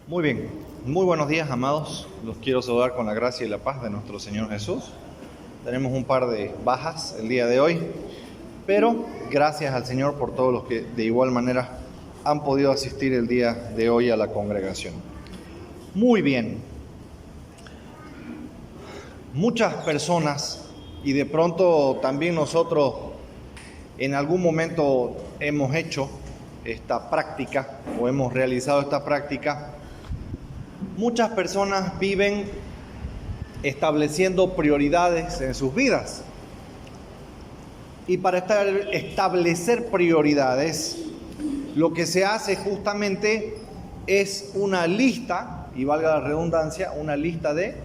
Muy bien, muy buenos días, amados. Los quiero saludar con la gracia y la paz de nuestro Señor Jesús. Tenemos un par de bajas el día de hoy, pero gracias al Señor por todos los que de igual manera han podido asistir el día de hoy a la congregación. Muy bien. Muchas personas, y de pronto también nosotros en algún momento hemos hecho esta práctica o hemos realizado esta práctica. Muchas personas viven estableciendo prioridades en sus vidas. Y para establecer prioridades, lo que se hace justamente es una lista, y valga la redundancia, una lista de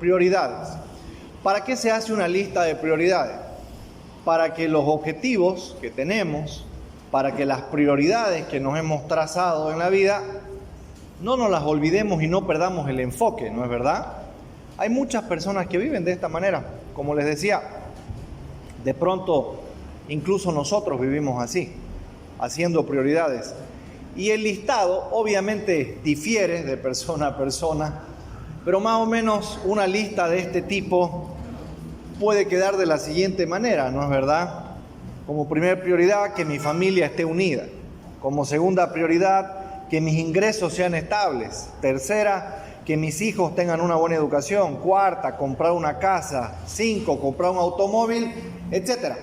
prioridades. ¿Para qué se hace una lista de prioridades? Para que los objetivos que tenemos, para que las prioridades que nos hemos trazado en la vida, no nos las olvidemos y no perdamos el enfoque, ¿no es verdad? Hay muchas personas que viven de esta manera. Como les decía, de pronto incluso nosotros vivimos así, haciendo prioridades. Y el listado obviamente difiere de persona a persona, pero más o menos una lista de este tipo puede quedar de la siguiente manera, ¿no es verdad? Como primera prioridad, que mi familia esté unida. Como segunda prioridad, que mis ingresos sean estables. Tercera, que mis hijos tengan una buena educación. Cuarta, comprar una casa. 5, comprar un automóvil, etc.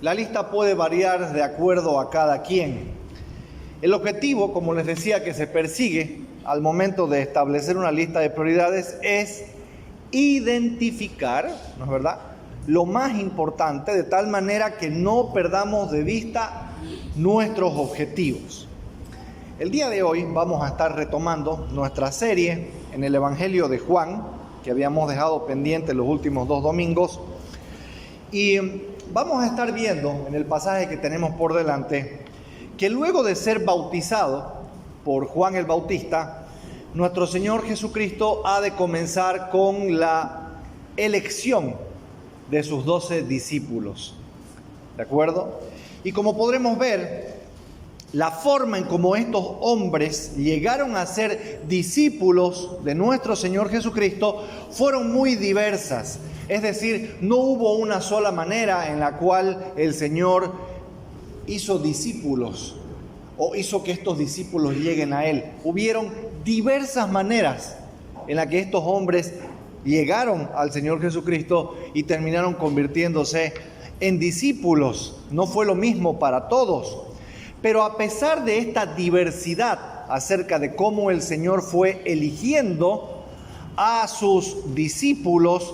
La lista puede variar de acuerdo a cada quien. El objetivo, como les decía, que se persigue al momento de establecer una lista de prioridades es identificar, ¿no es verdad?, lo más importante, de tal manera que no perdamos de vista nuestros objetivos. El día de hoy vamos a estar retomando nuestra serie en el Evangelio de Juan, que habíamos dejado pendiente los últimos 2 domingos, y vamos a estar viendo en el pasaje que tenemos por delante que luego de ser bautizado por Juan el Bautista, nuestro Señor Jesucristo ha de comenzar con la elección de sus 12 discípulos, ¿de acuerdo? Y como podremos ver, la forma en cómo estos hombres llegaron a ser discípulos de nuestro Señor Jesucristo fueron muy diversas. Es decir, no hubo una sola manera en la cual el Señor hizo discípulos o hizo que estos discípulos lleguen a Él. Hubieron diversas maneras en las que estos hombres llegaron al Señor Jesucristo y terminaron convirtiéndose en discípulos. No fue lo mismo para todos. Pero a pesar de esta diversidad acerca de cómo el Señor fue eligiendo a sus discípulos,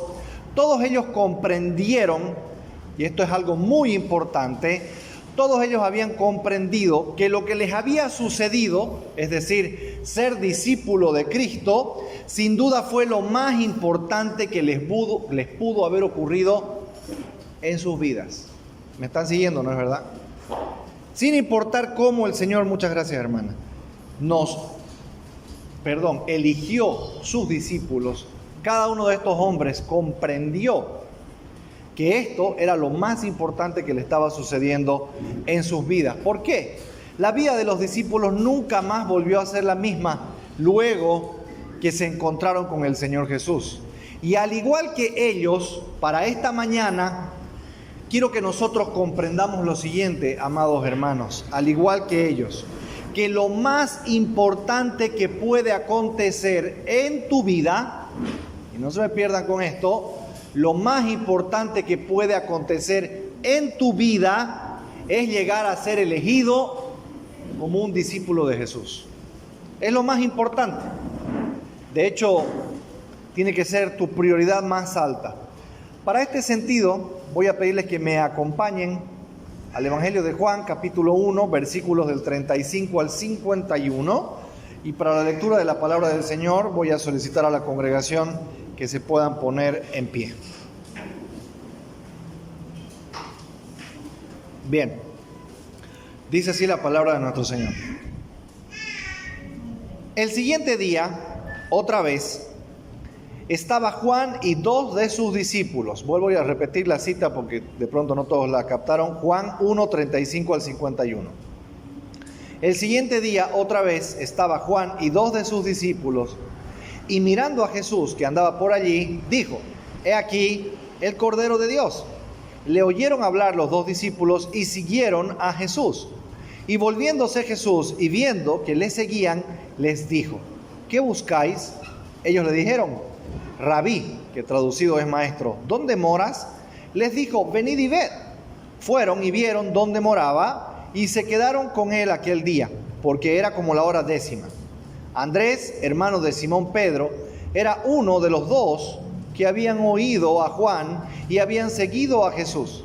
todos ellos comprendieron, y esto es algo muy importante, todos ellos habían comprendido que lo que les había sucedido, es decir, ser discípulo de Cristo, sin duda fue lo más importante que les pudo haber ocurrido en sus vidas. ¿Me están siguiendo, no es verdad? Sin importar cómo el Señor, muchas gracias hermana, eligió sus discípulos, cada uno de estos hombres comprendió que esto era lo más importante que le estaba sucediendo en sus vidas. ¿Por qué? La vida de los discípulos nunca más volvió a ser la misma luego que se encontraron con el Señor Jesús. Y al igual que ellos, para esta mañana, quiero que nosotros comprendamos lo siguiente, amados hermanos, al igual que ellos, que lo más importante que puede acontecer en tu vida, y no se me pierdan con esto, lo más importante que puede acontecer en tu vida es llegar a ser elegido como un discípulo de Jesús. Es lo más importante. De hecho, tiene que ser tu prioridad más alta. Para este sentido, voy a pedirles que me acompañen al Evangelio de Juan, capítulo 1, versículos del 35 al 51. Y para la lectura de la palabra del Señor, voy a solicitar a la congregación que se puedan poner en pie. Bien, dice así la palabra de nuestro Señor. El siguiente día, otra vez, estaba Juan y 2 de sus discípulos. Vuelvo a repetir la cita porque de pronto no todos la captaron. Juan 1, 35 al 51. El siguiente día otra vez estaba Juan y 2 de sus discípulos, y mirando a Jesús que andaba por allí, dijo: He aquí el Cordero de Dios. Le oyeron hablar los 2 discípulos y siguieron a Jesús. Y volviéndose Jesús y viendo que le seguían, les dijo: ¿Qué buscáis? Ellos le dijeron: Rabí, que traducido es maestro, ¿dónde moras? Les dijo: venid y ved. Fueron y vieron dónde moraba y se quedaron con él aquel día, porque era como la hora 10. Andrés, hermano de Simón Pedro, era uno de los 2 que habían oído a Juan y habían seguido a Jesús.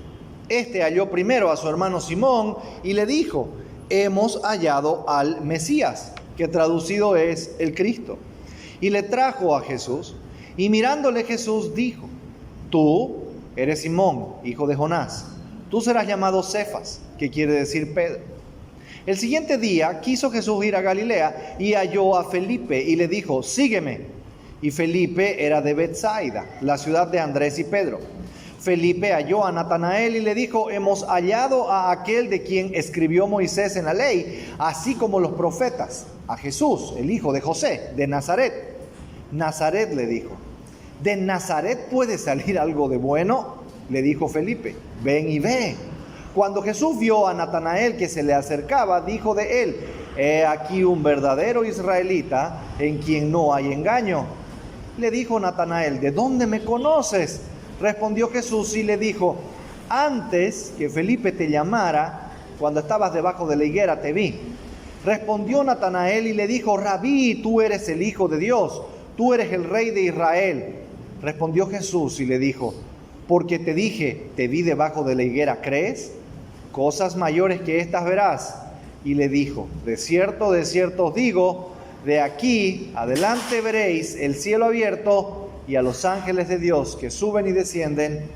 Este halló primero a su hermano Simón y le dijo: hemos hallado al Mesías, que traducido es el Cristo. Y le trajo a Jesús, y mirándole Jesús dijo: tú eres Simón, hijo de Jonás, tú serás llamado Cefas, que quiere decir Pedro. El siguiente día quiso Jesús ir a Galilea y halló a Felipe y le dijo: sígueme. Y Felipe era de Betsaida, la ciudad de Andrés y Pedro. Felipe halló a Natanael y le dijo: hemos hallado a aquel de quien escribió Moisés en la ley, así como los profetas, a Jesús, el hijo de José, de Nazaret. Nazaret, le dijo. ¿De Nazaret puede salir algo de bueno? Le dijo Felipe: ven y ve. Cuando Jesús vio a Natanael que se le acercaba, dijo de él: he aquí un verdadero israelita en quien no hay engaño. Le dijo Natanael: ¿de dónde me conoces? Respondió Jesús y le dijo: antes que Felipe te llamara, cuando estabas debajo de la higuera, te vi. Respondió Natanael y le dijo: Rabí, tú eres el Hijo de Dios, tú eres el Rey de Israel. Respondió Jesús y le dijo: porque te dije, te vi debajo de la higuera, ¿crees? Cosas mayores que estas verás. Y le dijo: de cierto os digo, de aquí adelante veréis el cielo abierto y a los ángeles de Dios que suben y descienden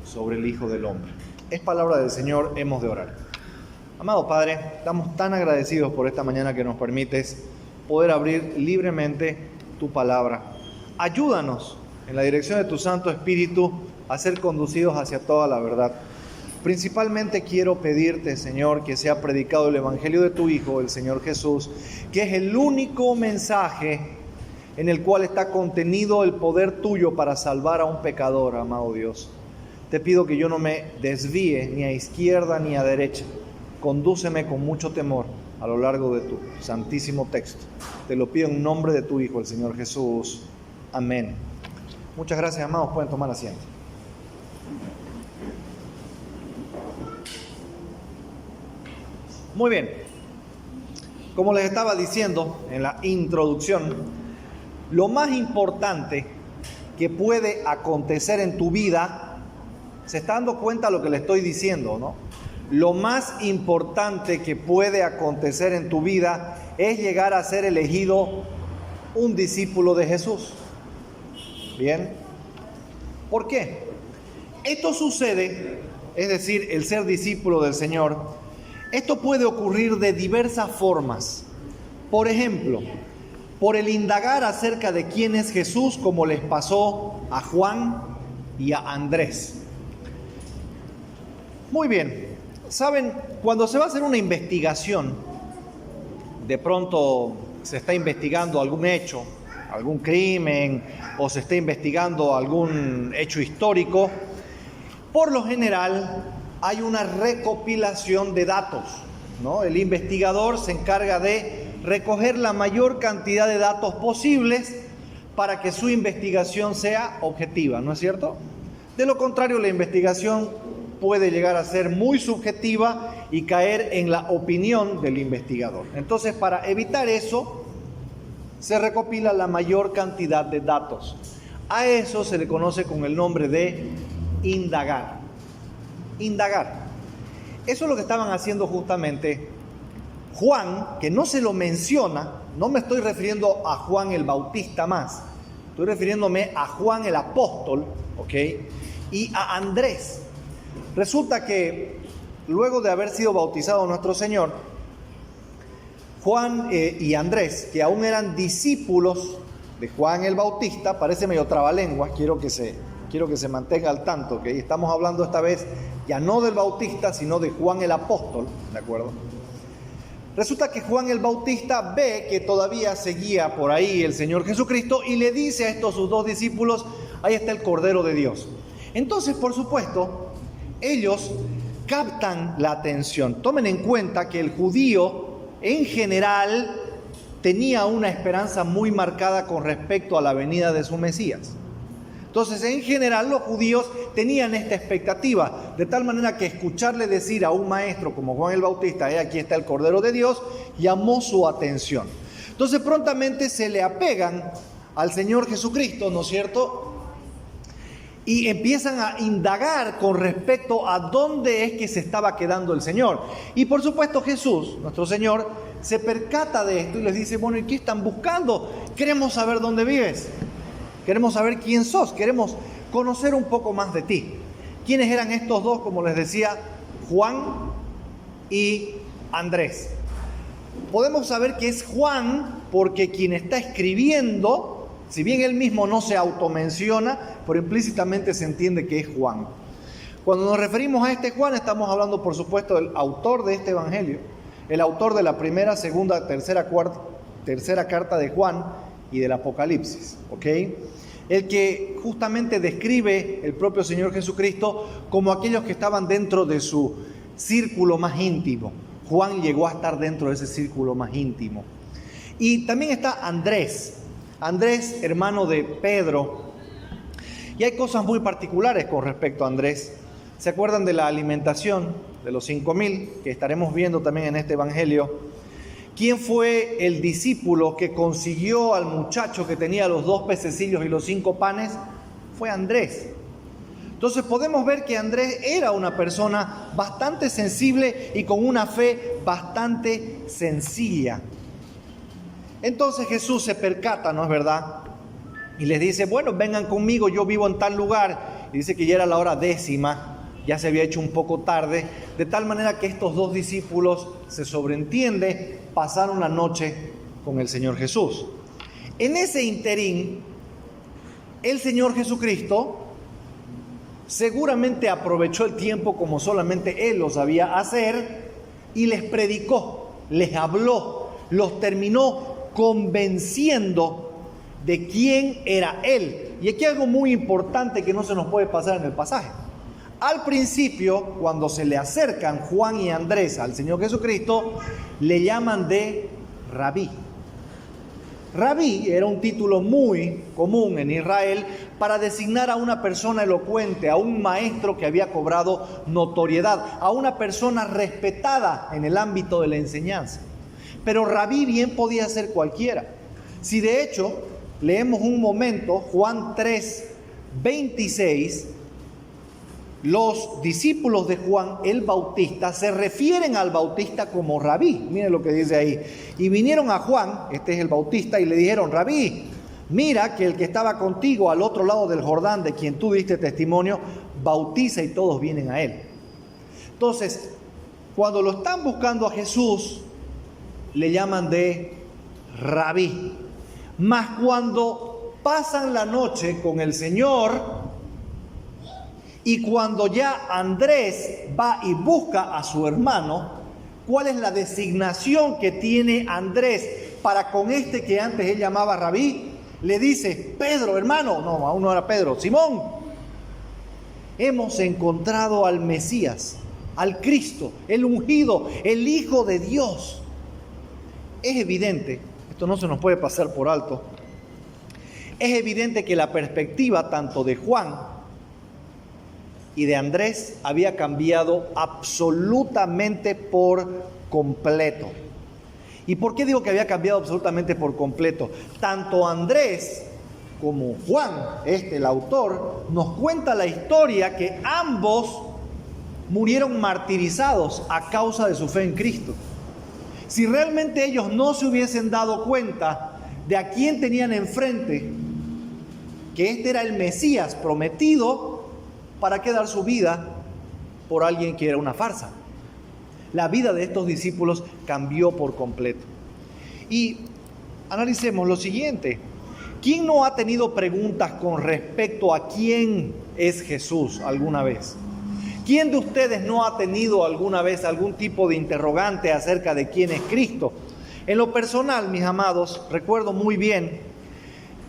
sobre el Hijo del Hombre. Es palabra del Señor, hemos de orar. Amado Padre, estamos tan agradecidos por esta mañana que nos permites poder abrir libremente tu palabra. Ayúdanos en la dirección de tu Santo Espíritu a ser conducidos hacia toda la verdad. Principalmente quiero pedirte, Señor, que sea predicado el Evangelio de tu Hijo, el Señor Jesús, que es el único mensaje en el cual está contenido el poder tuyo para salvar a un pecador, amado Dios. Te pido que yo no me desvíe ni a izquierda ni a derecha. Condúceme con mucho temor a lo largo de tu santísimo texto. Te lo pido en nombre de tu Hijo, el Señor Jesús. Amén. Muchas gracias, amados. Pueden tomar asiento. Muy bien. Como les estaba diciendo en la introducción, lo más importante que puede acontecer en tu vida, se está dando cuenta de lo que le estoy diciendo, ¿no? Lo más importante que puede acontecer en tu vida es llegar a ser elegido un discípulo de Jesús. Bien. ¿Por qué? Esto sucede, es decir, el ser discípulo del Señor, esto puede ocurrir de diversas formas. Por ejemplo, por el indagar acerca de quién es Jesús, como les pasó a Juan y a Andrés. Muy bien, saben, cuando se va a hacer una investigación, de pronto se está investigando algún hecho, algún crimen, o se está investigando algún hecho histórico, por lo general hay una recopilación de datos, ¿no? El investigador se encarga de recoger la mayor cantidad de datos posibles para que su investigación sea objetiva, ¿no es cierto? De lo contrario, la investigación puede llegar a ser muy subjetiva y caer en la opinión del investigador. Entonces, para evitar eso, se recopila la mayor cantidad de datos. A eso se le conoce con el nombre de indagar. Indagar. Eso es lo que estaban haciendo justamente Juan, que no se lo menciona. No me estoy refiriendo a Juan el Bautista más. Estoy refiriéndome a Juan el Apóstol, ¿ok? Y a Andrés. Resulta que luego de haber sido bautizado nuestro Señor, Juan y Andrés, que aún eran discípulos de Juan el Bautista, parece medio trabalenguas, quiero que se mantenga al tanto, ¿ok? Estamos hablando esta vez ya no del Bautista, sino de Juan el Apóstol, ¿de acuerdo? Resulta que Juan el Bautista ve que todavía seguía por ahí el Señor Jesucristo y le dice a estos sus dos discípulos: ahí está el Cordero de Dios. Entonces, por supuesto, ellos captan la atención. Tomen en cuenta que el judío en general tenía una esperanza muy marcada con respecto a la venida de su Mesías. Entonces, en general, los judíos tenían esta expectativa, de tal manera que escucharle decir a un maestro como Juan el Bautista: aquí está el Cordero de Dios, llamó su atención. Entonces, prontamente se le apegan al Señor Jesucristo, ¿no es cierto? Y empiezan a indagar con respecto a dónde es que se estaba quedando el Señor. Y por supuesto Jesús, nuestro Señor, se percata de esto y les dice: bueno, ¿y qué están buscando? Queremos saber dónde vives. Queremos saber quién sos. Queremos conocer un poco más de ti. ¿Quiénes eran estos dos? Como les decía, Juan y Andrés. Podemos saber que es Juan porque quien está escribiendo, si bien él mismo no se automenciona, pero implícitamente se entiende que es Juan. Cuando nos referimos a este Juan, estamos hablando, por supuesto, del autor de este evangelio, el autor de la primera, segunda, tercera carta de Juan y del Apocalipsis, ¿ok? El que justamente describe el propio Señor Jesucristo como aquellos que estaban dentro de su círculo más íntimo. Juan llegó a estar dentro de ese círculo más íntimo. Y también está Andrés, hermano de Pedro. Y hay cosas muy particulares con respecto a Andrés. ¿Se acuerdan de la alimentación de los 5,000 que estaremos viendo también en este evangelio? ¿Quién fue el discípulo que consiguió al muchacho que tenía los 2 pececillos y los 5 panes? Fue Andrés. Entonces podemos ver que Andrés era una persona bastante sensible y con una fe bastante sencilla. Entonces Jesús se percata, ¿no es verdad? Y les dice: bueno, vengan conmigo, yo vivo en tal lugar. Y dice que ya era la hora 10:00, ya se había hecho un poco tarde, de tal manera que estos 2 discípulos, se sobreentiende, pasaron la noche con el Señor Jesús. En ese interín, el Señor Jesucristo seguramente aprovechó el tiempo como solamente Él lo sabía hacer y les predicó, les habló, los terminó convenciendo de quién era Él. Y aquí hay algo muy importante que no se nos puede pasar en el pasaje. Al principio, cuando se le acercan Juan y Andrés al Señor Jesucristo, le llaman de Rabí. Rabí era un título muy común en Israel para designar a una persona elocuente, a un maestro que había cobrado notoriedad, a una persona respetada en el ámbito de la enseñanza. Pero Rabí bien podía ser cualquiera. Si de hecho leemos un momento Juan 3:26, los discípulos de Juan el Bautista se refieren al Bautista como Rabí. Miren lo que dice ahí. Y vinieron a Juan, este es el Bautista, y le dijeron: Rabí, mira que el que estaba contigo al otro lado del Jordán, de quien tú diste testimonio, bautiza y todos vienen a él. Entonces, cuando lo están buscando a Jesús, le llaman de Rabí. Mas cuando pasan la noche con el Señor, y cuando ya Andrés va y busca a su hermano, ¿cuál es la designación que tiene Andrés para con este que antes él llamaba Rabí? Le dice: Pedro, hermano. No, aún no era Pedro. Simón, hemos encontrado al Mesías, al Cristo, el ungido, el Hijo de Dios. Es evidente, esto no se nos puede pasar por alto, es evidente que la perspectiva tanto de Juan y de Andrés había cambiado absolutamente por completo. ¿Y por qué digo que había cambiado absolutamente por completo? Tanto Andrés como Juan, el autor, nos cuenta la historia que ambos murieron martirizados a causa de su fe en Cristo. Si realmente ellos no se hubiesen dado cuenta de a quién tenían enfrente, que este era el Mesías prometido, ¿para qué dar su vida por alguien que era una farsa? La vida de estos discípulos cambió por completo. Y analicemos lo siguiente: ¿quién no ha tenido preguntas con respecto a quién es Jesús alguna vez? ¿Quién de ustedes no ha tenido alguna vez algún tipo de interrogante acerca de quién es Cristo? En lo personal, mis amados, recuerdo muy bien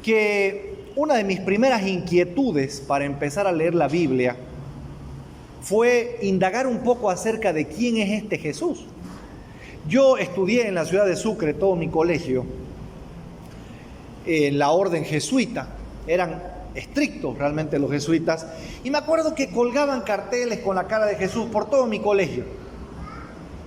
que una de mis primeras inquietudes para empezar a leer la Biblia fue indagar un poco acerca de quién es este Jesús. Yo estudié en la ciudad de Sucre todo mi colegio, en la orden jesuita. Eran estrictos realmente los jesuitas, y me acuerdo que colgaban carteles con la cara de Jesús por todo mi colegio.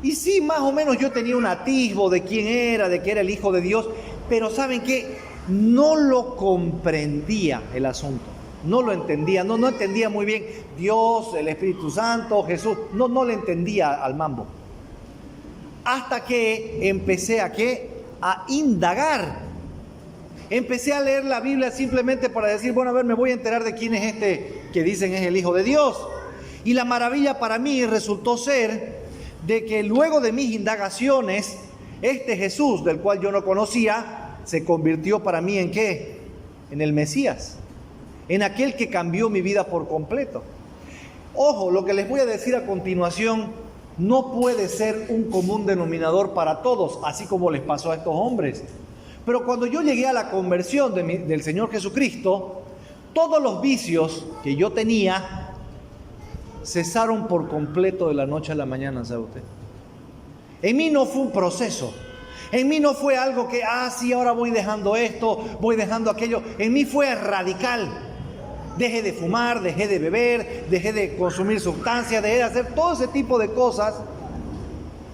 Y sí, más o menos yo tenía un atisbo de quién era, de que era el Hijo de Dios, pero ¿saben qué? No lo comprendía el asunto, no lo entendía, no entendía muy bien Dios, el Espíritu Santo, Jesús, no le entendía al mambo. Hasta que empecé a indagar. Empecé a leer la Biblia simplemente para decir, bueno, a ver, me voy a enterar de quién es este que dicen es el Hijo de Dios. Y la maravilla para mí resultó ser de que luego de mis indagaciones, este Jesús, del cual yo no conocía, se convirtió para mí ¿en qué? En el Mesías, en aquel que cambió mi vida por completo. Ojo, lo que les voy a decir a continuación no puede ser un común denominador para todos, así como les pasó a estos hombres. Pero cuando yo llegué a la conversión del Señor Jesucristo, todos los vicios que yo tenía cesaron por completo de la noche a la mañana, ¿sabe usted? En mí no fue un proceso. En mí no fue algo que, sí, ahora voy dejando esto, voy dejando aquello. En mí fue radical. Dejé de fumar, dejé de beber, dejé de consumir sustancias, dejé de hacer todo ese tipo de cosas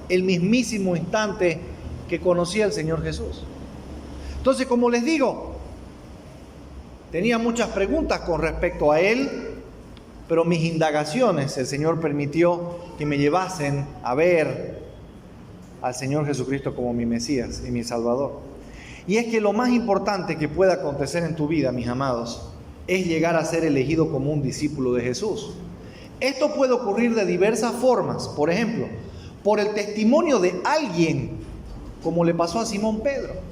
el mismísimo instante que conocí al Señor Jesús. Entonces, como les digo, tenía muchas preguntas con respecto a Él, pero mis indagaciones, el Señor permitió que me llevasen a ver al Señor Jesucristo como mi Mesías y mi Salvador. Y es que lo más importante que pueda acontecer en tu vida, mis amados, es llegar a ser elegido como un discípulo de Jesús. Esto puede ocurrir de diversas formas. Por ejemplo, por el testimonio de alguien, como le pasó a Simón Pedro.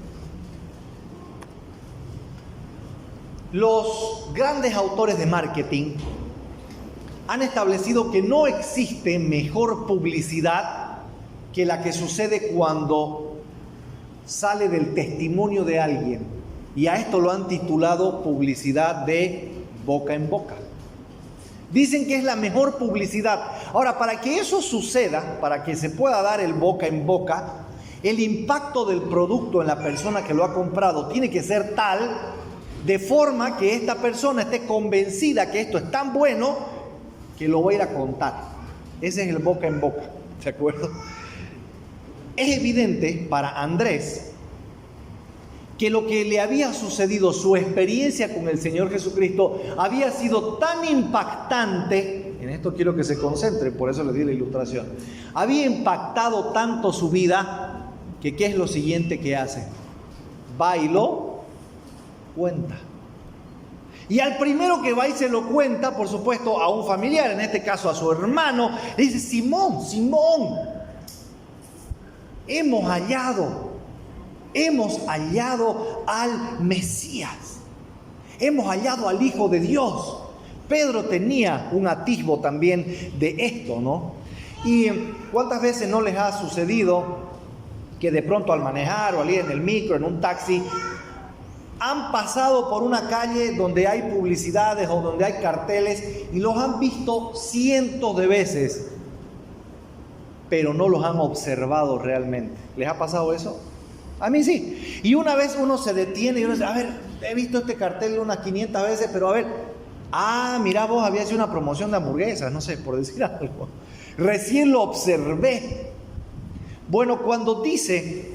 Los grandes autores de marketing han establecido que no existe mejor publicidad que la que sucede cuando sale del testimonio de alguien. Y a esto lo han titulado publicidad de boca en boca. Dicen que es la mejor publicidad. Ahora, para que eso suceda, para que se pueda dar el boca en boca, el impacto del producto en la persona que lo ha comprado tiene que ser tal de forma que esta persona esté convencida que esto es tan bueno que lo va a ir a contar. Ese es el boca en boca, ¿de acuerdo? Es evidente para Andrés que lo que le había sucedido, su experiencia con el Señor Jesucristo, había sido tan impactante. En esto quiero que se concentren, por eso les di la ilustración. Había impactado tanto su vida que ¿qué es lo siguiente que hace? Va y lo cuenta. Y al primero que va y se lo cuenta, por supuesto, a un familiar, en este caso a su hermano, le dice: Simón, hemos hallado al Mesías, hemos hallado al Hijo de Dios. Pedro tenía un atisbo también de esto, ¿no? Y ¿cuántas veces no les ha sucedido que de pronto al manejar o al ir en el micro, en un taxi, han pasado por una calle donde hay publicidades o donde hay carteles y los han visto cientos de veces, pero no los han observado realmente? ¿Les ha pasado eso? A mí sí. Y una vez uno se detiene y uno dice: a ver, he visto este cartel unas 500 veces, pero a ver, mira vos, había hecho una promoción de hamburguesas, no sé, por decir algo. Recién lo observé. Bueno, cuando dice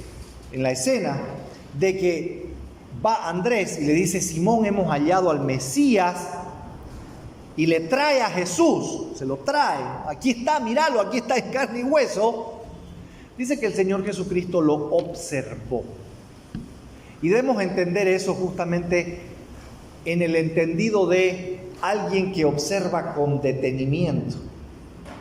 en la escena de que va Andrés y le dice: Simón, hemos hallado al Mesías, y le trae a Jesús, se lo trae, aquí está, míralo, aquí está en carne y hueso. Dice que el Señor Jesucristo lo observó. Y debemos entender eso justamente en el entendido de alguien que observa con detenimiento,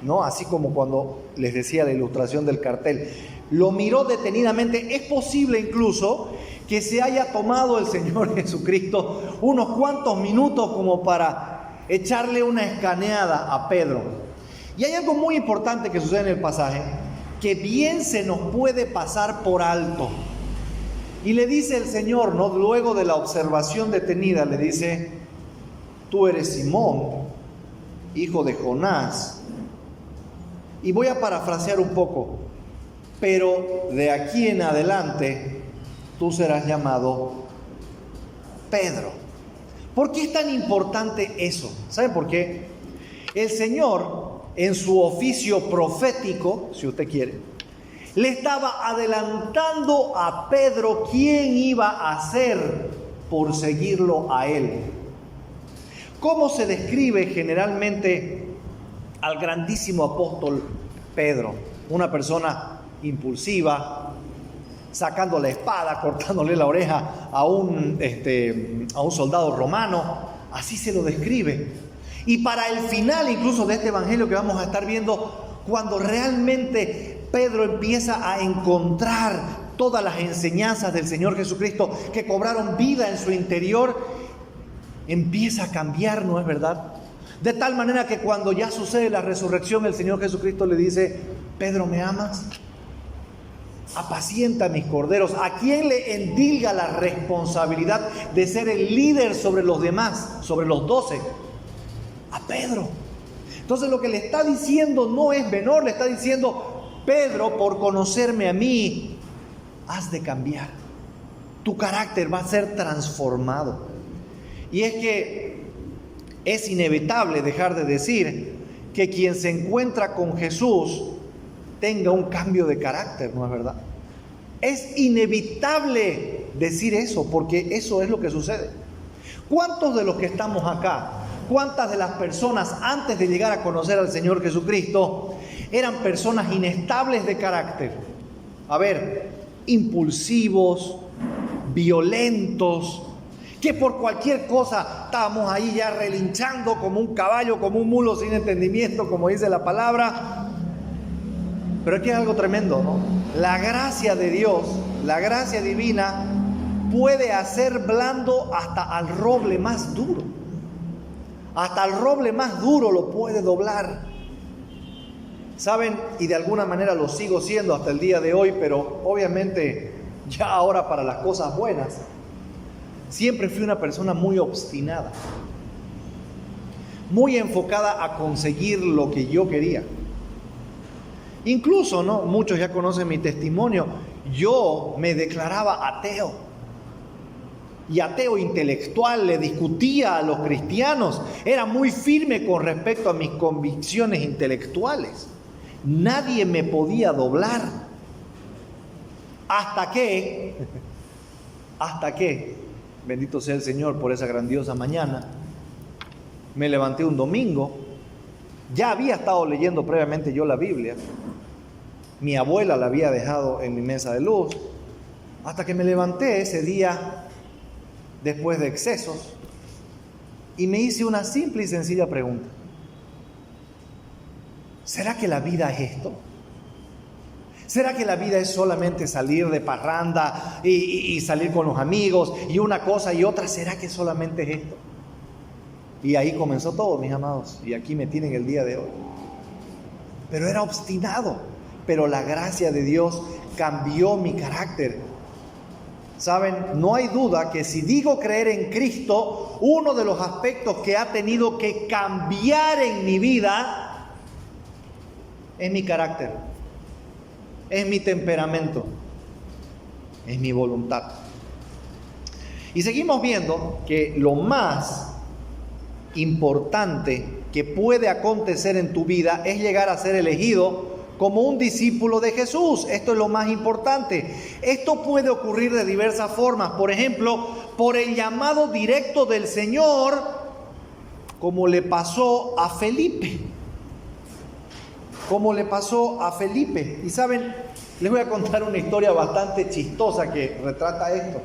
¿no? Así como cuando les decía la ilustración del cartel. Lo miró detenidamente. Es posible incluso que se haya tomado el Señor Jesucristo unos cuantos minutos como para echarle una escaneada a Pedro. Y hay algo muy importante que sucede en el pasaje, que bien se nos puede pasar por alto. Y le dice el Señor, ¿no? Luego de la observación detenida, le dice: tú eres Simón, hijo de Jonás. Y voy a parafrasear un poco: pero de aquí en adelante tú serás llamado Pedro. ¿Por qué es tan importante eso? ¿Saben por qué? El Señor, en su oficio profético, si usted quiere, le estaba adelantando a Pedro quién iba a ser por seguirlo a él. ¿Cómo se describe generalmente al grandísimo apóstol Pedro? Una persona impulsiva, sacando la espada, cortándole la oreja a un soldado romano. Así se lo describe. Y para el final incluso de este evangelio que vamos a estar viendo, cuando realmente Pedro empieza a encontrar todas las enseñanzas del Señor Jesucristo que cobraron vida en su interior, empieza a cambiar, ¿no es verdad? De tal manera que cuando ya sucede la resurrección, el Señor Jesucristo le dice: Pedro, ¿me amas? Apacienta mis corderos. ¿A quién le endilga la responsabilidad de ser el líder sobre los demás, sobre los 12? A Pedro. Entonces lo que le está diciendo no es menor, le está diciendo: Pedro, por conocerme a mí, has de cambiar. Tu carácter va a ser transformado. Y es que es inevitable dejar de decir que quien se encuentra con Jesús tenga un cambio de carácter, ¿no es verdad? Es inevitable decir eso, porque eso es lo que sucede. ¿Cuántos de los que estamos acá, cuántas de las personas antes de llegar a conocer al Señor Jesucristo eran personas inestables de carácter? A ver, impulsivos, violentos, que por cualquier cosa estábamos ahí ya relinchando como un caballo, como un mulo sin entendimiento, como dice la palabra. Pero aquí es algo tremendo, ¿no? La gracia de Dios, la gracia divina, puede hacer blando hasta al roble más duro. Hasta el roble más duro lo puede doblar. ¿Saben? Y de alguna manera lo sigo siendo hasta el día de hoy, pero obviamente ya ahora para las cosas buenas. Siempre fui una persona muy obstinada, muy enfocada a conseguir lo que yo quería. Incluso, ¿no? Muchos ya conocen mi testimonio. Yo me declaraba ateo. Y ateo intelectual, le discutía a los cristianos. Era muy firme con respecto a mis convicciones intelectuales. Nadie me podía doblar. Hasta que, bendito sea el Señor por esa grandiosa mañana, me levanté un domingo. Ya había estado leyendo previamente yo la Biblia. Mi abuela la había dejado en mi mesa de luz. Hasta que me levanté ese día, después de excesos, y me hice una simple y sencilla pregunta: ¿será que la vida es esto? ¿Será que la vida es solamente salir de parranda y salir con los amigos y una cosa y otra? ¿Será que solamente es esto? Y ahí comenzó todo, mis amados, y aquí me tienen el día de hoy. Pero era obstinado, pero la gracia de Dios cambió mi carácter. Saben, no hay duda que si digo creer en Cristo, uno de los aspectos que ha tenido que cambiar en mi vida es mi carácter, es mi temperamento, es mi voluntad. Y seguimos viendo que lo más importante que puede acontecer en tu vida es llegar a ser elegido como un discípulo de Jesús. Esto es lo más importante. Esto puede ocurrir de diversas formas. Por ejemplo, por el llamado directo del Señor, como le pasó a Felipe. Y saben, les voy a contar una historia bastante chistosa que retrata esto.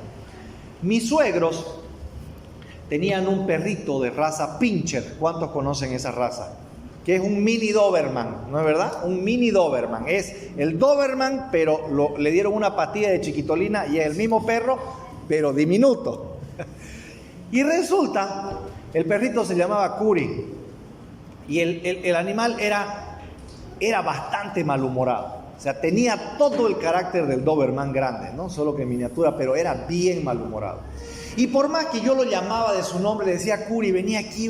Mis suegros tenían un perrito de raza Pinscher. ¿Cuántos conocen esa raza? Que es un mini Doberman, ¿no es verdad? Un mini Doberman. Es el Doberman, pero le dieron una pastilla de chiquitolina y es el mismo perro, pero diminuto. Y resulta, el perrito se llamaba Curi. Y el animal era era bastante malhumorado. O sea, tenía todo el carácter del Doberman grande, ¿no? Solo que en miniatura, pero era bien malhumorado. Y por más que yo lo llamaba de su nombre, le decía, Curi, vení aquí,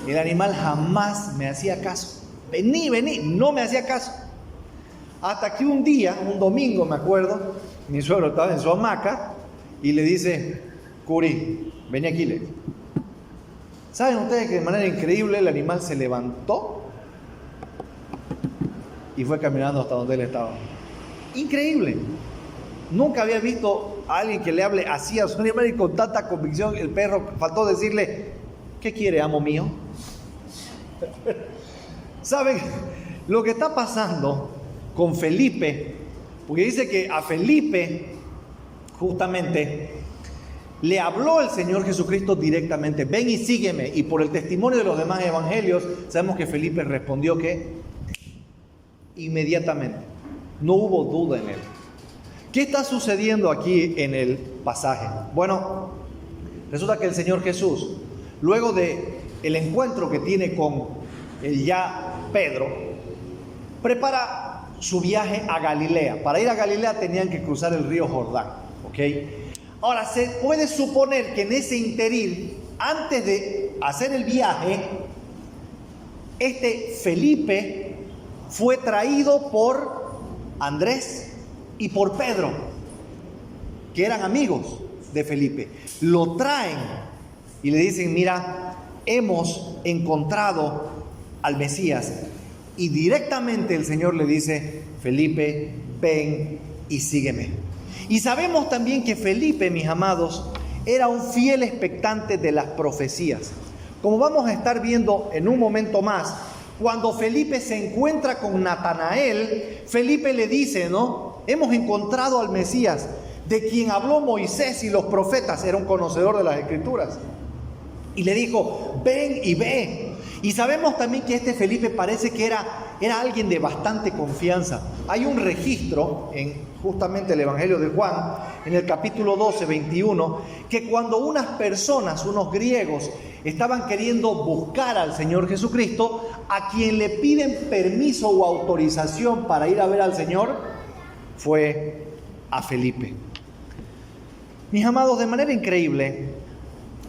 el animal jamás me hacía caso. Vení, no me hacía caso. Hasta que un día, un domingo me acuerdo, mi suegro estaba en su hamaca y le dice, Curi, vení aquí, le. ¿Saben ustedes que de manera increíble el animal se levantó y fue caminando hasta donde él estaba? Increíble. Nunca había visto a alguien que le hable así a su animal y con tanta convicción. El perro, faltó decirle, ¿qué quiere, amo mío? ¿Saben lo que está pasando con Felipe? Porque dice que a Felipe justamente le habló el Señor Jesucristo directamente, ven y sígueme. Y por el testimonio de los demás evangelios sabemos que Felipe respondió que inmediatamente, no hubo duda en él. ¿Qué está sucediendo aquí en el pasaje? Bueno, resulta que el Señor Jesús, luego de el encuentro que tiene con el ya Pedro, prepara su viaje a Galilea. Para ir a Galilea tenían que cruzar el río Jordán, ¿ok? Ahora, se puede suponer que en ese interín, antes de hacer el viaje, Felipe fue traído por Andrés y por Pedro, que eran amigos de Felipe. Lo traen y le dicen, mira, hemos encontrado al Mesías. Y directamente el Señor le dice, Felipe, ven y sígueme. Y sabemos también que Felipe, mis amados, era un fiel expectante de las profecías. Como vamos a estar viendo en un momento más, cuando Felipe se encuentra con Natanael, Felipe le dice, ¿no? Hemos encontrado al Mesías, de quien habló Moisés y los profetas. Era un conocedor de las Escrituras. Y le dijo, ven y ve. Y sabemos también que Felipe parece que era alguien de bastante confianza. Hay un registro en justamente el Evangelio de Juan, en el capítulo 12, 21, que cuando unas personas, unos griegos, estaban queriendo buscar al Señor Jesucristo, a quien le piden permiso o autorización para ir a ver al Señor, fue a Felipe. Mis amados, de manera increíble,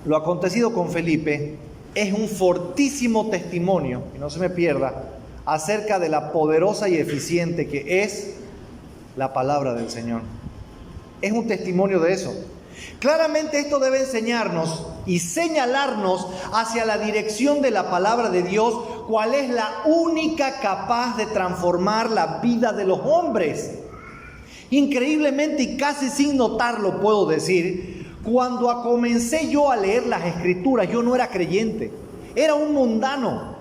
lo acontecido con Felipe es un fortísimo testimonio, y no se me pierda, acerca de la poderosa y eficiente que es la palabra del Señor. Es un testimonio de eso. Claramente esto debe enseñarnos y señalarnos hacia la dirección de la palabra de Dios, cuál es la única capaz de transformar la vida de los hombres. Increíblemente y casi sin notarlo puedo decir, cuando comencé yo a leer las Escrituras, yo no era creyente, era un mundano.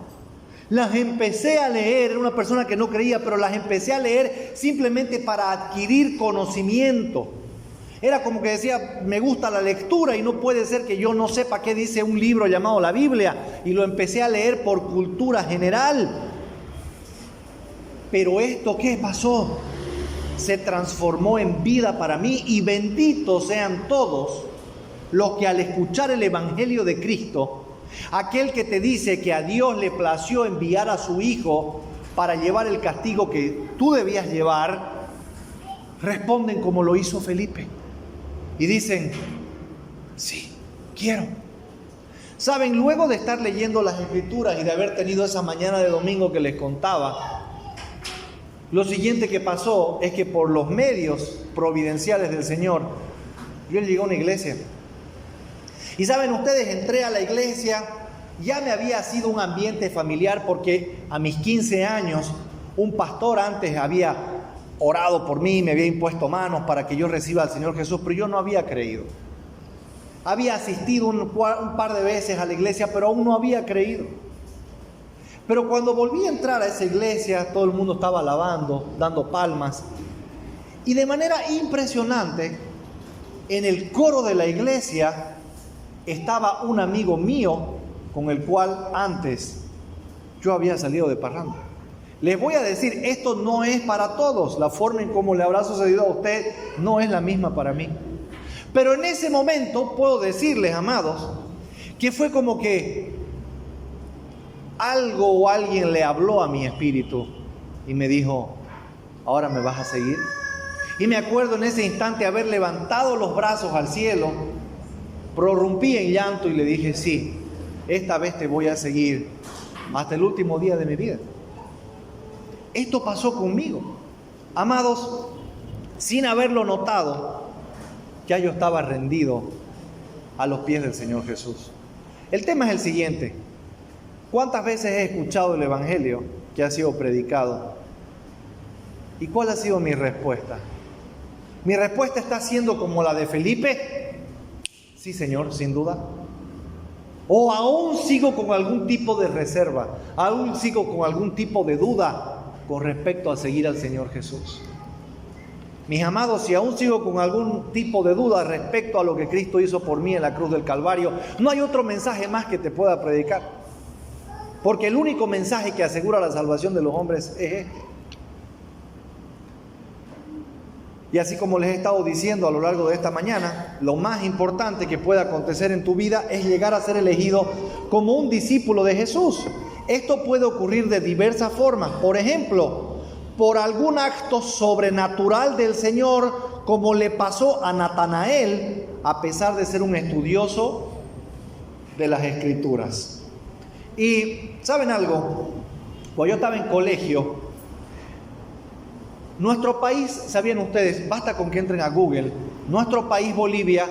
Las empecé a leer, era una persona que no creía, pero las empecé a leer simplemente para adquirir conocimiento. Era como que decía, me gusta la lectura y no puede ser que yo no sepa qué dice un libro llamado la Biblia. Y lo empecé a leer por cultura general. Pero esto, ¿qué pasó? Se transformó en vida para mí, y benditos sean todos los que al escuchar el Evangelio de Cristo, aquel que te dice que a Dios le plació enviar a su Hijo para llevar el castigo que tú debías llevar, responden como lo hizo Felipe y dicen, sí, quiero. Saben, luego de estar leyendo las Escrituras y de haber tenido esa mañana de domingo que les contaba, lo siguiente que pasó es que por los medios providenciales del Señor, yo llegué a una iglesia. Y saben ustedes, entré a la iglesia, ya me había sido un ambiente familiar porque a mis 15 años, un pastor antes había orado por mí, me había impuesto manos para que yo reciba al Señor Jesús, pero yo no había creído. Había asistido un par de veces a la iglesia, pero aún no había creído. Pero cuando volví a entrar a esa iglesia, todo el mundo estaba alabando, dando palmas. Y de manera impresionante, en el coro de la iglesia estaba un amigo mío con el cual antes yo había salido de parranda. Les voy a decir, esto no es para todos. La forma en cómo le habrá sucedido a usted no es la misma para mí. Pero en ese momento puedo decirles, amados, que fue como que algo o alguien le habló a mi espíritu y me dijo, ¿ahora me vas a seguir? Y me acuerdo en ese instante haber levantado los brazos al cielo, prorrumpí en llanto y le dije, sí, esta vez te voy a seguir hasta el último día de mi vida. Esto pasó conmigo. Amados, sin haberlo notado, ya yo estaba rendido a los pies del Señor Jesús. El tema es el siguiente. ¿Cuántas veces he escuchado el Evangelio que ha sido predicado? ¿Y cuál ha sido mi respuesta? ¿Mi respuesta está siendo como la de Felipe? Sí, Señor, sin duda. ¿O aún sigo con algún tipo de reserva? ¿Aún sigo con algún tipo de duda con respecto a seguir al Señor Jesús? Mis amados, si aún sigo con algún tipo de duda respecto a lo que Cristo hizo por mí en la cruz del Calvario, no hay otro mensaje más que te pueda predicar. Porque el único mensaje que asegura la salvación de los hombres es este. Y así como les he estado diciendo a lo largo de esta mañana, lo más importante que puede acontecer en tu vida es llegar a ser elegido como un discípulo de Jesús. Esto puede ocurrir de diversas formas. Por ejemplo, por algún acto sobrenatural del Señor, como le pasó a Natanael, a pesar de ser un estudioso de las Escrituras. Y ¿saben algo? Cuando yo estaba en colegio, nuestro país, ¿sabían ustedes? Basta con que entren a Google. Nuestro país, Bolivia,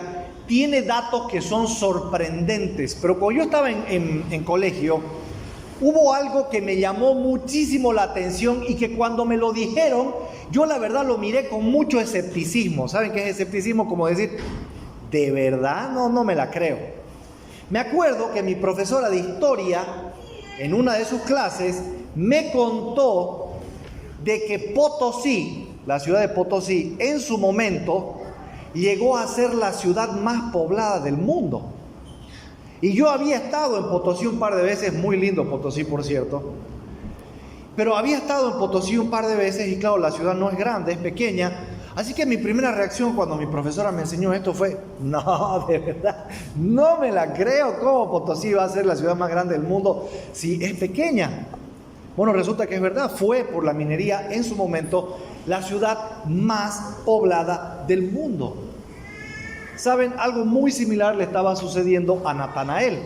tiene datos que son sorprendentes. Pero cuando yo estaba en colegio, hubo algo que me llamó muchísimo la atención y que cuando me lo dijeron, yo la verdad lo miré con mucho escepticismo. ¿Saben qué es escepticismo? Como decir, ¿de verdad? No me la creo. Me acuerdo que mi profesora de historia, en una de sus clases, me contó de que Potosí, la ciudad de Potosí, en su momento llegó a ser la ciudad más poblada del mundo. Y yo había estado en Potosí un par de veces, muy lindo Potosí por cierto, pero había estado en Potosí un par de veces y claro, la ciudad no es grande, es pequeña. Así que mi primera reacción cuando mi profesora me enseñó esto fue, no, de verdad, no me la creo, ¿cómo Potosí va a ser la ciudad más grande del mundo si es pequeña? Bueno, resulta que es verdad, fue por la minería en su momento la ciudad más poblada del mundo. ¿Saben? Algo muy similar le estaba sucediendo a Natanael.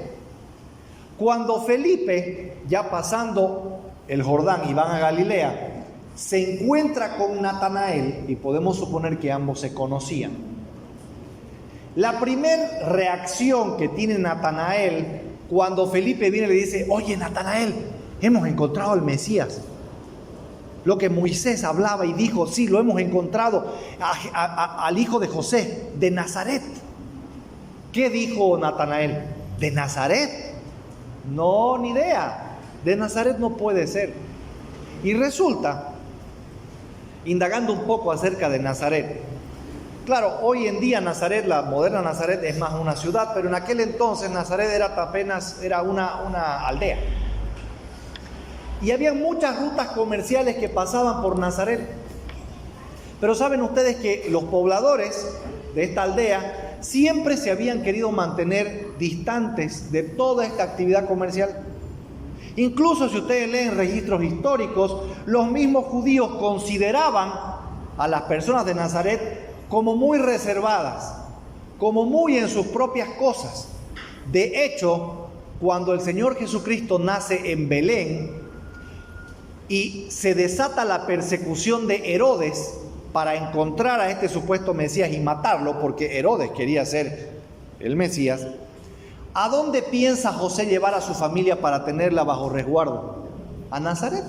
Cuando Felipe, ya pasando el Jordán y van a Galilea, se encuentra con Natanael, y podemos suponer que ambos se conocían. La primera reacción que tiene Natanael cuando Felipe viene y le dice, oye Natanael, hemos encontrado al Mesías. Lo que Moisés hablaba y dijo, sí, lo hemos encontrado al hijo de José, de Nazaret. ¿Qué dijo Natanael? ¿De Nazaret? No, ni idea. De Nazaret no puede ser. Y resulta, indagando un poco acerca de Nazaret, claro, hoy en día Nazaret, la moderna Nazaret es más una ciudad, pero en aquel entonces Nazaret era una aldea. Y había muchas rutas comerciales que pasaban por Nazaret. Pero saben ustedes que los pobladores de esta aldea siempre se habían querido mantener distantes de toda esta actividad comercial. Incluso si ustedes leen registros históricos, los mismos judíos consideraban a las personas de Nazaret como muy reservadas, como muy en sus propias cosas. De hecho, cuando el Señor Jesucristo nace en Belén, y se desata la persecución de Herodes para encontrar a este supuesto Mesías y matarlo, porque Herodes quería ser el Mesías, ¿a dónde piensa José llevar a su familia para tenerla bajo resguardo? A Nazaret.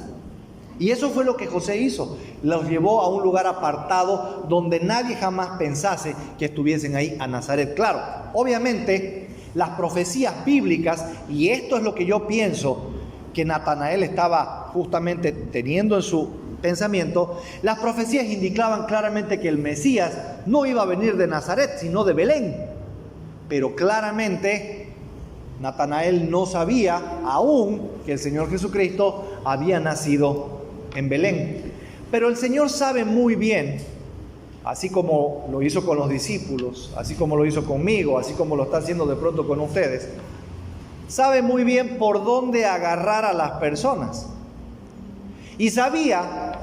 Y eso fue lo que José hizo. Los llevó a un lugar apartado donde nadie jamás pensase que estuviesen ahí, a Nazaret. Claro, obviamente las profecías bíblicas, y esto es lo que yo pienso que Natanael estaba justamente teniendo en su pensamiento, las profecías indicaban claramente que el Mesías no iba a venir de Nazaret, sino de Belén. Pero claramente Natanael no sabía aún que el Señor Jesucristo había nacido en Belén. Pero el Señor sabe muy bien, así como lo hizo con los discípulos, así como lo hizo conmigo, así como lo está haciendo de pronto con ustedes, sabe muy bien por dónde agarrar a las personas. Y sabía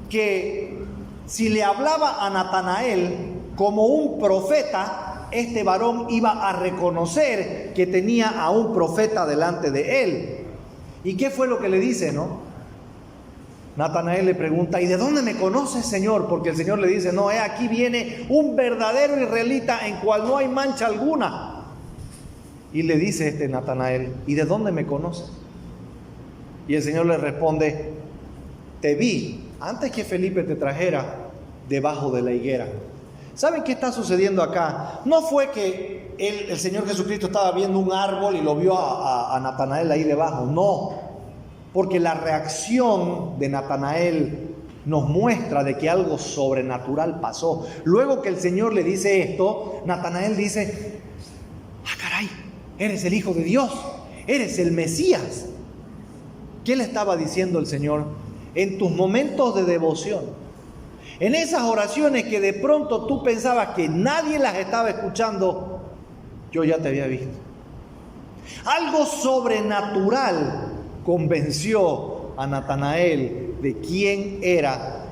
que si le hablaba a Natanael como un profeta, este varón iba a reconocer que tenía a un profeta delante de él. ¿Y qué fue lo que le dice, no? Natanael le pregunta: ¿y de dónde me conoces, Señor? Porque el Señor le dice: no, aquí viene un verdadero israelita en cual no hay mancha alguna. Y le dice Natanael: ¿y de dónde me conoces? Y el Señor le responde: te vi antes que Felipe te trajera debajo de la higuera. ¿Saben qué está sucediendo acá? No fue que el Señor Jesucristo estaba viendo un árbol y lo vio a Natanael ahí debajo. No, porque la reacción de Natanael nos muestra de que algo sobrenatural pasó. Luego que el Señor le dice esto, Natanael dice: ¡ah, caray! Eres el Hijo de Dios, eres el Mesías. ¿Qué le estaba diciendo el Señor? En tus momentos de devoción, en esas oraciones que de pronto tú pensabas que nadie las estaba escuchando, yo ya te había visto. Algo sobrenatural convenció a Natanael de quién era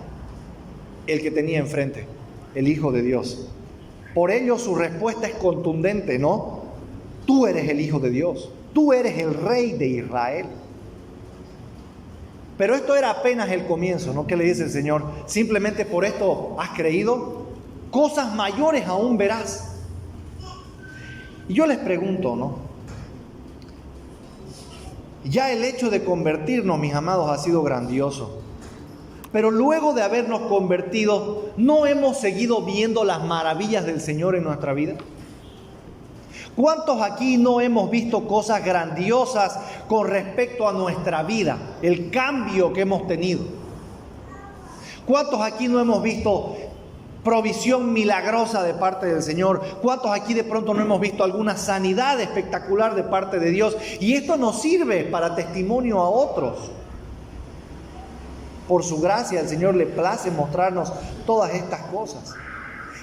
el que tenía enfrente, el Hijo de Dios. Por ello su respuesta es contundente, ¿no? Tú eres el Hijo de Dios, tú eres el Rey de Israel. Pero esto era apenas el comienzo, ¿no? ¿Qué le dice el Señor? Simplemente por esto has creído, cosas mayores aún verás. Y yo les pregunto, ¿no? Ya el hecho de convertirnos, mis amados, ha sido grandioso. Pero luego de habernos convertido, ¿no hemos seguido viendo las maravillas del Señor en nuestra vida? ¿Cuántos aquí no hemos visto cosas grandiosas con respecto a nuestra vida? El cambio que hemos tenido. ¿Cuántos aquí no hemos visto provisión milagrosa de parte del Señor? ¿Cuántos aquí de pronto no hemos visto alguna sanidad espectacular de parte de Dios? Y esto nos sirve para testimonio a otros. Por su gracia, el Señor le place mostrarnos todas estas cosas.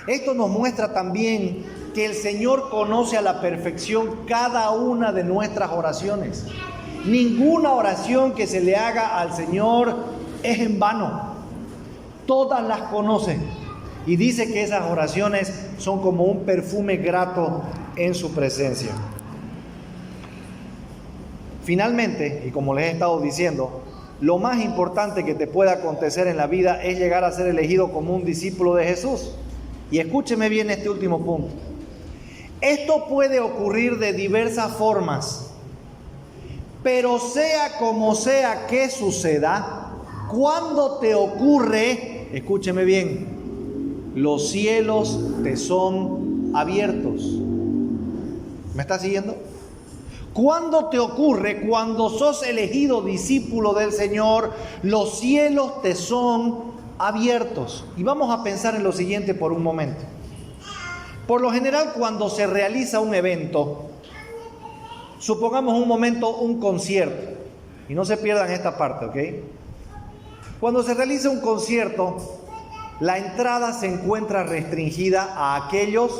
Esto nos muestra también que el Señor conoce a la perfección cada una de nuestras oraciones. Ninguna oración que se le haga al Señor es en vano. Todas las conoce. Y dice que esas oraciones son como un perfume grato en su presencia. Finalmente, y como les he estado diciendo, lo más importante que te pueda acontecer en la vida es llegar a ser elegido como un discípulo de Jesús. Y escúcheme bien este último punto. Esto puede ocurrir de diversas formas, pero sea como sea que suceda, cuando te ocurre, escúcheme bien, los cielos te son abiertos. ¿Me está siguiendo? Cuando te ocurre, cuando sos elegido discípulo del Señor, los cielos te son abiertos. Y vamos a pensar en lo siguiente por un momento. Por lo general, cuando se realiza un evento, supongamos un momento, un concierto, y no se pierdan esta parte, ¿ok? Cuando se realiza un concierto, la entrada se encuentra restringida a aquellos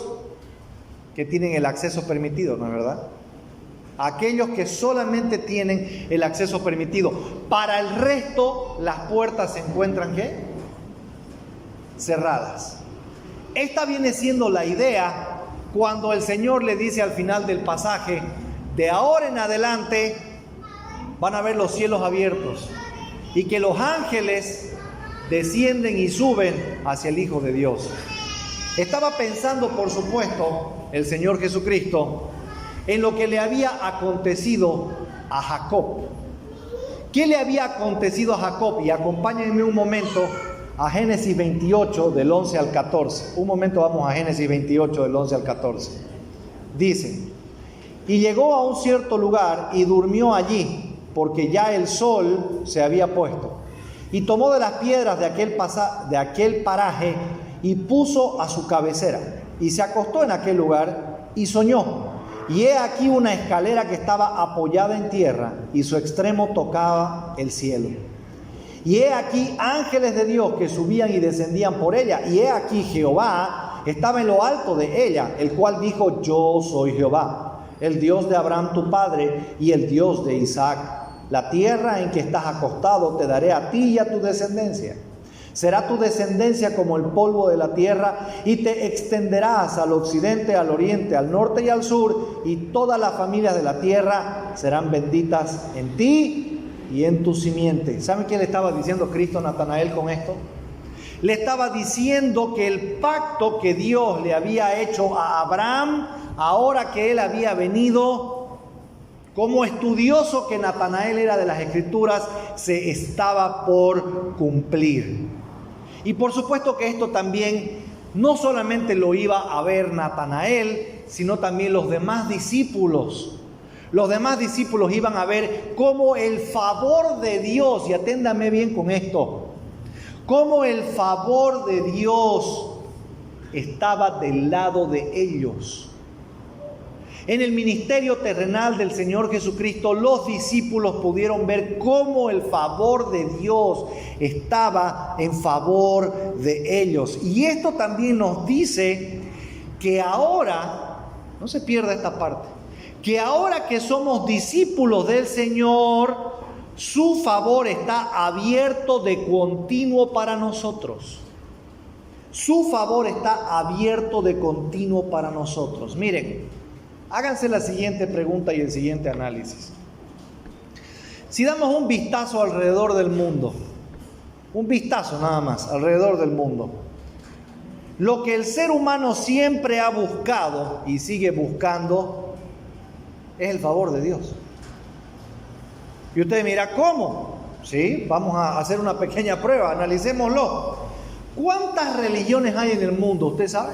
que tienen el acceso permitido, ¿no es verdad? A aquellos que solamente tienen el acceso permitido. Para el resto, las puertas se encuentran, ¿qué? Cerradas. Esta viene siendo la idea cuando el Señor le dice al final del pasaje: de ahora en adelante van a ver los cielos abiertos y que los ángeles descienden y suben hacia el Hijo de Dios. Estaba pensando, por supuesto, el Señor Jesucristo en lo que le había acontecido a Jacob. ¿Qué le había acontecido a Jacob? Y acompáñenme un momento a Génesis 28 del 11 al 14. Un momento, vamos a Génesis 28 del 11 al 14. Dice: y llegó a un cierto lugar y durmió allí, porque ya el sol se había puesto. Y tomó de las piedras de aquel paraje y puso a su cabecera. Y se acostó en aquel lugar y soñó. Y he aquí una escalera que estaba apoyada en tierra y su extremo tocaba el cielo. Y he aquí ángeles de Dios que subían y descendían por ella. Y he aquí Jehová estaba en lo alto de ella, el cual dijo: yo soy Jehová, el Dios de Abraham tu padre y el Dios de Isaac. La tierra en que estás acostado te daré a ti y a tu descendencia. Será tu descendencia como el polvo de la tierra, y te extenderás al occidente, al oriente, al norte y al sur, y todas las familias de la tierra serán benditas en ti y en tu simiente. ¿Saben qué le estaba diciendo Cristo a Natanael con esto? Le estaba diciendo que el pacto que Dios le había hecho a Abraham, ahora que él había venido, como estudioso que Natanael era de las Escrituras, se estaba por cumplir. Y por supuesto que esto también no solamente lo iba a ver Natanael, sino también los demás discípulos. Los demás discípulos iban a ver cómo el favor de Dios, y aténdame bien con esto, cómo el favor de Dios estaba del lado de ellos. En el ministerio terrenal del Señor Jesucristo, los discípulos pudieron ver cómo el favor de Dios estaba en favor de ellos. Y esto también nos dice que ahora, no se pierda esta parte, que ahora que somos discípulos del Señor, su favor está abierto de continuo para nosotros. Su favor está abierto de continuo para nosotros. Miren, háganse la siguiente pregunta y el siguiente análisis. Si damos un vistazo alrededor del mundo, un vistazo nada más alrededor del mundo, lo que el ser humano siempre ha buscado y sigue buscando es el favor de Dios. Y usted mira, ¿cómo? Sí, vamos a hacer una pequeña prueba, analicémoslo. ¿Cuántas religiones hay en el mundo? ¿Usted sabe?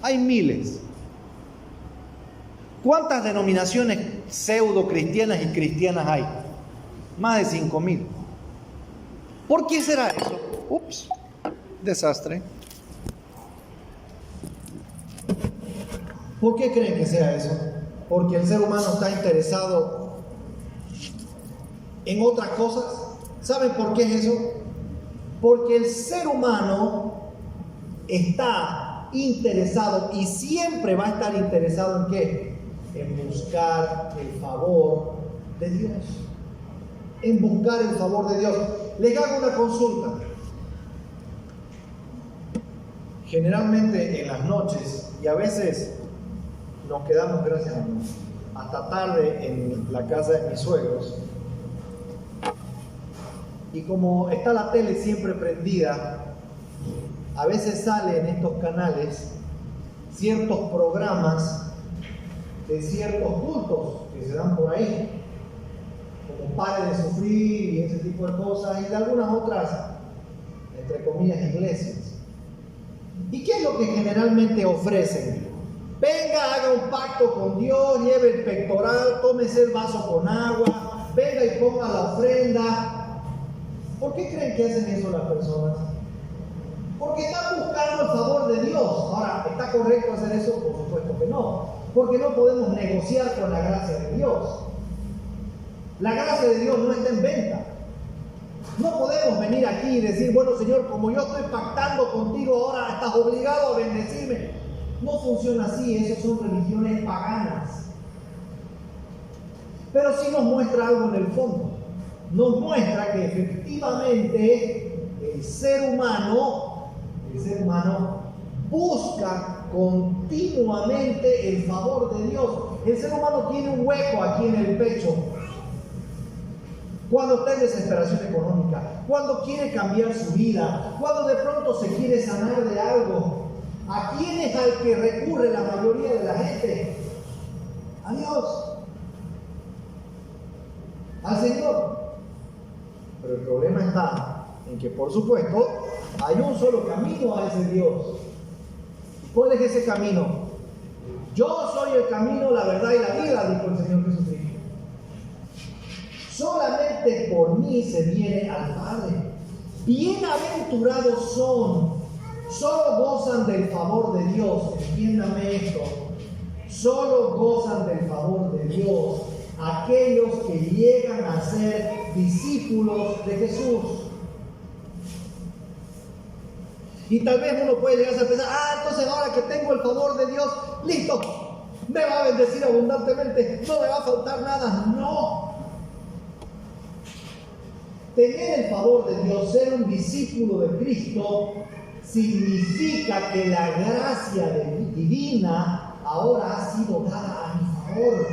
Hay miles. ¿Cuántas denominaciones pseudo cristianas y cristianas hay? Más de 5,000. ¿Por qué será eso? Ups, desastre. ¿Por qué creen que sea eso? Porque el ser humano está interesado en otras cosas. ¿Saben por qué es eso? Porque el ser humano está interesado y siempre va a estar interesado ¿en qué? En buscar el favor de Dios. En buscar el favor de Dios. Les hago una consulta. Generalmente en las noches, y a veces nos quedamos, gracias a Dios, hasta tarde en la casa de mis suegros, y como está la tele siempre prendida, a veces salen en estos canales ciertos programas de ciertos cultos que se dan por ahí, como Pare de Sufrir y ese tipo de cosas, y de algunas otras, entre comillas, iglesias. ¿Y qué es lo que generalmente ofrecen? Venga, haga un pacto con Dios, lleve el pectoral, tómese el vaso con agua, venga y ponga la ofrenda. ¿Por qué creen que hacen eso las personas? Porque están buscando el favor de Dios. Ahora, ¿está correcto hacer eso? Por supuesto que no. Porque no podemos negociar con la gracia de Dios. La gracia de Dios no está en venta. No podemos venir aquí y decir, bueno Señor, como yo estoy pactando contigo, ahora estás obligado a bendecirme. No funciona así, esas son religiones paganas. Pero sí nos muestra algo en el fondo. Nos muestra que efectivamente el ser humano busca continuamente el favor de Dios. El ser humano tiene un hueco aquí en el pecho. Cuando está en desesperación económica, cuando quiere cambiar su vida, cuando de pronto se quiere sanar de algo, ¿a quién es al que recurre la mayoría de la gente? A Dios, al Señor. Pero el problema está en que, por supuesto, hay un solo camino a ese Dios. ¿Cuál es ese camino? Yo soy el camino, la verdad y la vida, dijo el Señor Jesucristo. Solamente por mí se viene al Padre. Bienaventurados son, solo gozan del favor de Dios. Entiéndame esto. Solo gozan del favor de Dios aquellos que llegan a ser discípulos de Jesús. Y tal vez uno puede llegar a pensar, entonces ahora que tengo el favor de Dios, listo, me va a bendecir abundantemente, no me va a faltar nada. No. Tener el favor de Dios, ser un discípulo de Cristo, significa que la gracia divina ahora ha sido dada a mi favor.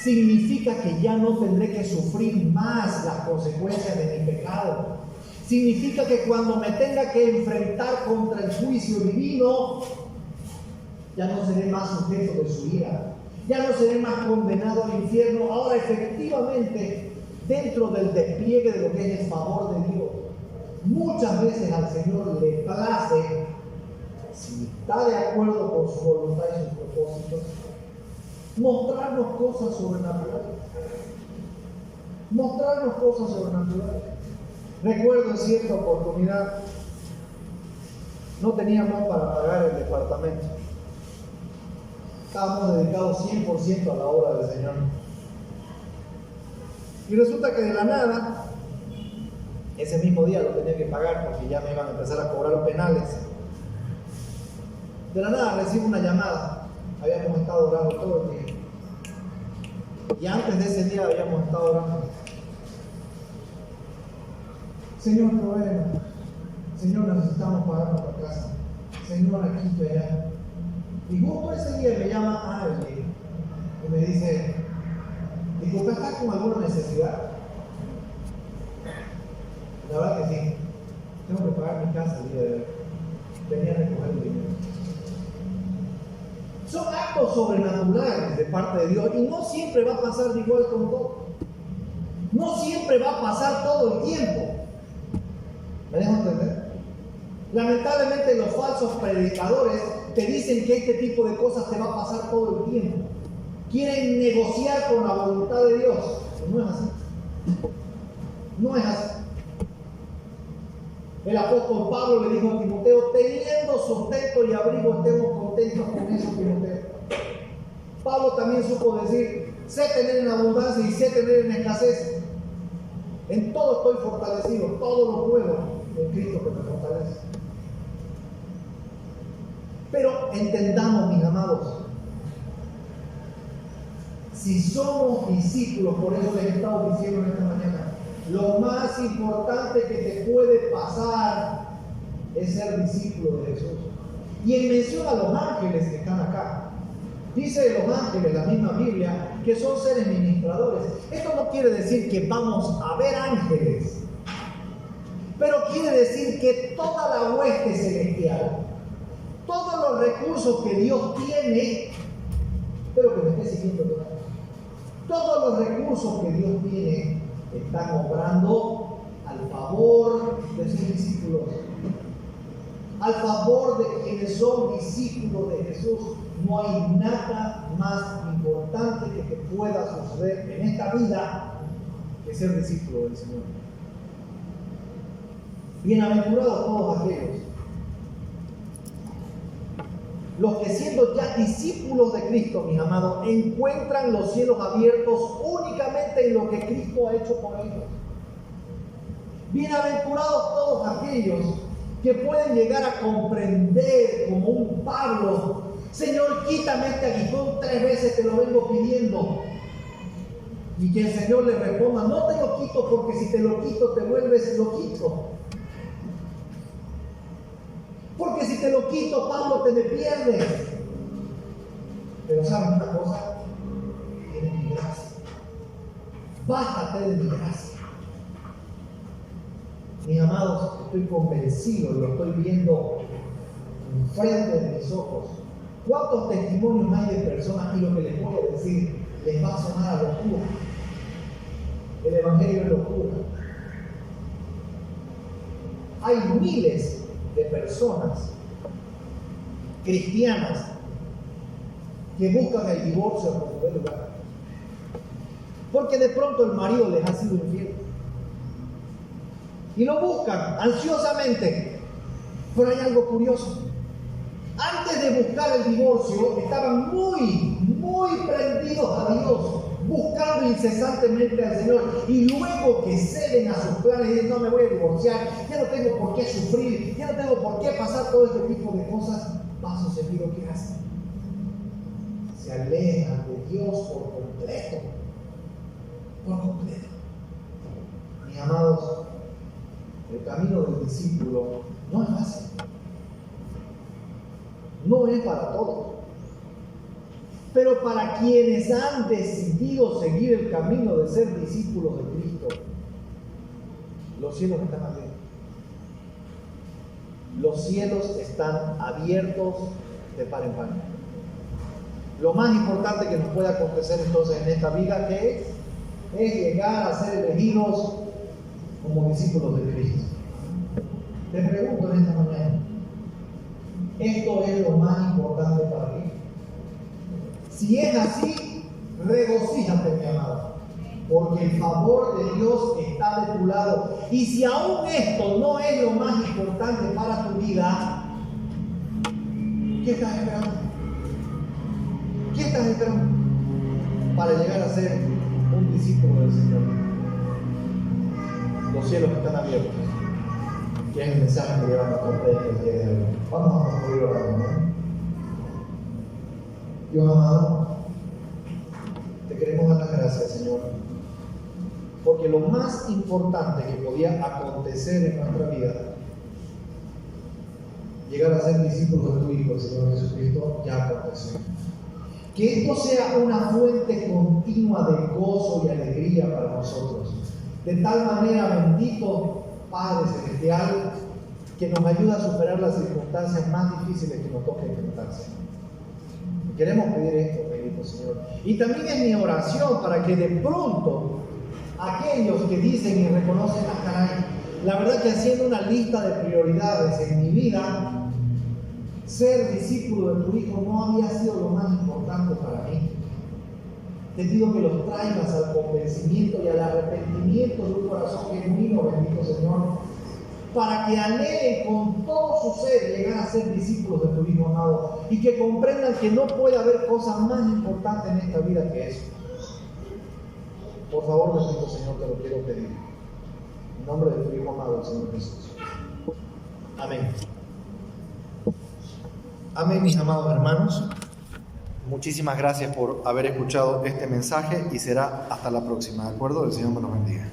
Significa que ya no tendré que sufrir más las consecuencias de mi pecado. Significa que cuando me tenga que enfrentar contra el juicio divino, ya no seré más sujeto de su ira, ya no seré más condenado al infierno. Ahora efectivamente, dentro del despliegue de lo que es el favor de Dios, muchas veces al Señor le place, si está de acuerdo con su voluntad y sus propósitos, mostrarnos cosas sobrenaturales. Mostrarnos cosas sobrenaturales. Recuerdo en cierta oportunidad, no teníamos para pagar el departamento. Estábamos dedicados 100% a la obra del Señor. Y resulta que de la nada, ese mismo día lo tenía que pagar porque ya me iban a empezar a cobrar penales. De la nada recibo una llamada. Habíamos estado orando todo el día. Y antes de ese día habíamos estado orando. Señor, provee. Señor, necesitamos pagar nuestra casa. Señor, aquí y allá. Y justo ese día me llama alguien y me dice: disculpa, ¿estás con alguna necesidad? La verdad que sí. Tengo que pagar mi casa el día de hoy. Venía a recoger el dinero. Son actos sobrenaturales de parte de Dios y no siempre va a pasar igual con todo. No siempre va a pasar todo el tiempo. ¿Me dejo entender? Lamentablemente los falsos predicadores te dicen que este tipo de cosas te va a pasar todo el tiempo. Quieren negociar con la voluntad de Dios. Pero no es así. No es así. El apóstol Pablo le dijo a Timoteo: teniendo sustento y abrigo, estemos contentos con eso, Timoteo. Pablo también supo decir: sé tener en abundancia y sé tener en escasez. En todo estoy fortalecido, todo lo puedo en Cristo que me fortalece. Pero entendamos, mis amados, si somos discípulos, por eso les he estado diciendo en esta mañana, lo más importante que te puede pasar es ser discípulo de Jesús. Y en mención a los ángeles que están acá, dice los ángeles, la misma Biblia, que son seres ministradores. Esto no quiere decir que vamos a ver ángeles, pero quiere decir que toda la hueste celestial, todos los recursos que Dios tiene, espero que me esté siguiendo todavía, todos los recursos que Dios tiene están obrando al favor de sus discípulos, al favor de quienes son discípulos de Jesús. No hay nada más importante que te pueda suceder en esta vida que ser discípulo del Señor. Bienaventurados todos aquellos, los que siendo ya discípulos de Cristo, mis amados, encuentran los cielos abiertos únicamente en lo que Cristo ha hecho por ellos. Bienaventurados todos aquellos que pueden llegar a comprender, como un Pablo: Señor, quítame este aguijón, 3 veces te lo vengo pidiendo. Y que el Señor le responda: no te lo quito, porque si te lo quito te vuelves loquito. Porque si te lo quito, Pablo, te me pierdes. Pero ¿sabes una cosa? Tienes mi gracia. Bástate de mi gracia. Mis amados, estoy convencido, lo estoy viendo enfrente de mis ojos. ¿Cuántos testimonios hay de personas, y lo que les puedo decir les va a sonar a locura? El Evangelio es locura. Hay miles de personas cristianas que buscan el divorcio por primer lugar, porque de pronto el marido les ha sido infiel y lo buscan ansiosamente. Pero hay algo curioso: antes de buscar el divorcio estaban muy prendidos a Dios, buscando incesantemente al Señor, y luego que ceden a sus planes y dicen: no me voy a divorciar, ya no tengo por qué sufrir, ya no tengo por qué pasar todo este tipo de cosas, paso seguido, ¿qué hacen? se alejan de Dios por completo. Por completo. Mis amados, el camino del discípulo no es fácil. No es para todos. Pero para quienes han decidido seguir el camino de ser discípulos de Cristo, los cielos están abiertos. Los cielos están abiertos de par en par. Lo más importante que nos puede acontecer entonces en esta vida, ¿qué es? Es llegar a ser elegidos como discípulos de Cristo. Te pregunto en esta mañana, ¿esto es lo más importante para ti? Si es así, regocíjate, mi amado, porque el favor de Dios está de tu lado. Y si aún esto no es lo más importante para tu vida, ¿qué estás esperando? ¿Qué estás esperando para llegar a ser un discípulo del Señor? Los cielos están abiertos, que es el mensaje que lleva nuestro predicador el día de hoy. Vamos a concluir orando, ¿no? Dios amado, te queremos dar las gracias, Señor, porque lo más importante que podía acontecer en nuestra vida, llegar a ser discípulos de tu Hijo, el Señor Jesucristo, ya aconteció. Que esto sea una fuente continua de gozo y alegría para nosotros. De tal manera, bendito Padre Celestial, que nos ayuda a superar las circunstancias más difíciles que nos toque enfrentarse. Queremos pedir esto, bendito Señor. Y también es mi oración para que de pronto aquellos que dicen y reconocen a caray, la verdad que haciendo una lista de prioridades en mi vida, ser discípulo de tu Hijo no había sido lo más importante para mí. Te pido que los traigas al convencimiento y al arrepentimiento de un corazón genuino, bendito Señor, para que anhelen con todo su ser llegar a ser discípulos de tu Hijo amado y que comprendan que no puede haber cosa más importante en esta vida que eso. Por favor, bendito Señor, te lo quiero pedir. En nombre de tu Hijo amado, el Señor Jesús. Amén. Amén, mis amados hermanos. Muchísimas gracias por haber escuchado este mensaje y será hasta la próxima, ¿de acuerdo? El Señor me los bendiga.